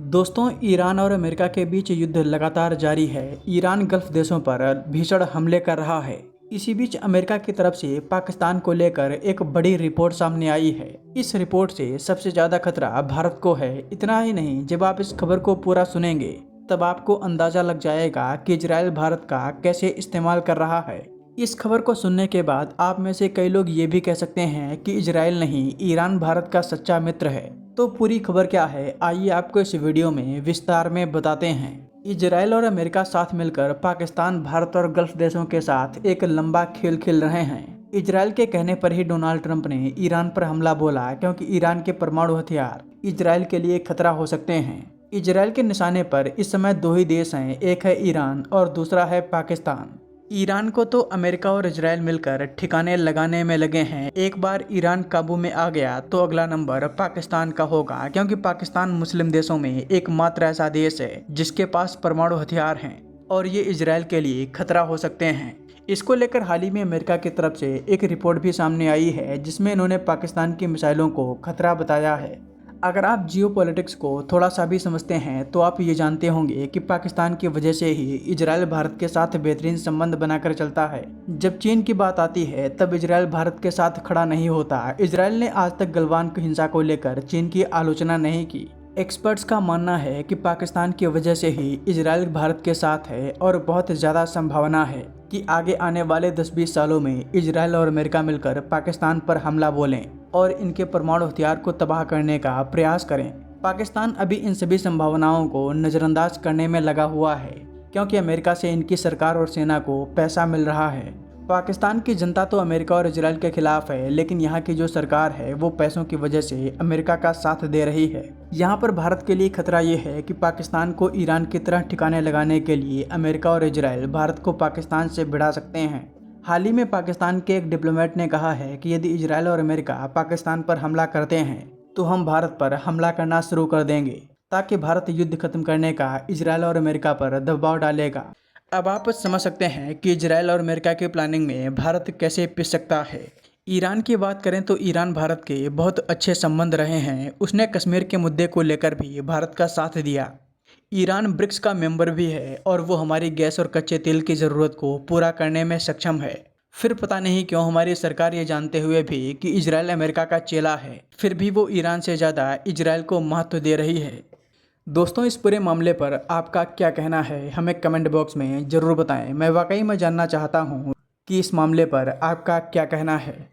दोस्तों, ईरान और अमेरिका के बीच युद्ध लगातार जारी है। ईरान गल्फ देशों पर भीषण हमले कर रहा है। इसी बीच अमेरिका की तरफ से पाकिस्तान को लेकर एक बड़ी रिपोर्ट सामने आई है। इस रिपोर्ट से सबसे ज़्यादा खतरा भारत को है। इतना ही नहीं, जब आप इस खबर को पूरा सुनेंगे तब आपको अंदाज़ा लग जाएगा कि इजराइल भारत का कैसे इस्तेमाल कर रहा है। इस खबर को सुनने के बाद आप में से कई लोग ये भी कह सकते हैं कि इजराइल नहीं, ईरान भारत का सच्चा मित्र है। तो पूरी खबर क्या है, आइए आपको इस वीडियो में विस्तार में बताते हैं। इजराइल और अमेरिका साथ मिलकर पाकिस्तान, भारत और गल्फ देशों के साथ एक लंबा खेल खेल रहे हैं। इजराइल के कहने पर ही डोनाल्ड ट्रंप ने ईरान पर हमला बोला, क्योंकि ईरान के परमाणु हथियार इजराइल के लिए खतरा हो सकते हैं। इजराइल के निशाने पर इस समय दो ही देश हैं, एक है ईरान और दूसरा है पाकिस्तान। ईरान को तो अमेरिका और इजराइल मिलकर ठिकाने लगाने में लगे हैं। एक बार ईरान काबू में आ गया तो अगला नंबर पाकिस्तान का होगा, क्योंकि पाकिस्तान मुस्लिम देशों में एकमात्र ऐसा देश है जिसके पास परमाणु हथियार हैं और ये इजराइल के लिए खतरा हो सकते हैं। इसको लेकर हाल ही में अमेरिका की तरफ से एक रिपोर्ट भी सामने आई है, जिसमें इन्होंने पाकिस्तान की मिसाइलों को खतरा बताया है। अगर आप जियोपॉलिटिक्स को थोड़ा सा भी समझते हैं तो आप ये जानते होंगे कि पाकिस्तान की वजह से ही इजराइल भारत के साथ बेहतरीन संबंध बनाकर चलता है। जब चीन की बात आती है तब इजराइल भारत के साथ खड़ा नहीं होता। इजराइल ने आज तक गलवान की हिंसा को लेकर चीन की आलोचना नहीं की। एक्सपर्ट्स का मानना है कि पाकिस्तान की वजह से ही इजराइल भारत के साथ है और बहुत ज़्यादा संभावना है कि आगे आने वाले 10-20 सालों में इजराइल और अमेरिका मिलकर पाकिस्तान पर हमला बोलें और इनके परमाणु हथियार को तबाह करने का प्रयास करें। पाकिस्तान अभी इन सभी संभावनाओं को नज़रअंदाज करने में लगा हुआ है, क्योंकि अमेरिका से इनकी सरकार और सेना को पैसा मिल रहा है। पाकिस्तान की जनता तो अमेरिका और इजराइल के खिलाफ है, लेकिन यहाँ की जो सरकार है वो पैसों की वजह से अमेरिका का साथ दे रही है। यहाँ पर भारत के लिए खतरा ये है कि पाकिस्तान को ईरान की तरह ठिकाने लगाने के लिए अमेरिका और इजराइल भारत को पाकिस्तान से भिड़ा सकते हैं। हाल ही में पाकिस्तान के एक डिप्लोमेट ने कहा है कि यदि इजराइल और अमेरिका पाकिस्तान पर हमला करते हैं तो हम भारत पर हमला करना शुरू कर देंगे, ताकि भारत युद्ध खत्म करने का इजराइल और अमेरिका पर दबाव डालेगा। अब आप समझ सकते हैं कि इजराइल और अमेरिका की प्लानिंग में भारत कैसे पिस सकता है। ईरान की बात करें तो ईरान भारत के बहुत अच्छे संबंध रहे हैं। उसने कश्मीर के मुद्दे को लेकर भी भारत का साथ दिया। ईरान ब्रिक्स का मेंबर भी है और वो हमारी गैस और कच्चे तेल की ज़रूरत को पूरा करने में सक्षम है। फिर पता नहीं क्यों हमारी सरकार ये जानते हुए भी कि इजराइल अमेरिका का चेला है, फिर भी वो ईरान से ज़्यादा इजराइल को महत्व दे रही है। दोस्तों, इस पूरे मामले पर आपका क्या कहना है, हमें कमेंट बॉक्स में ज़रूर बताएं। मैं वाकई में जानना चाहता हूँ कि इस मामले पर आपका क्या कहना है।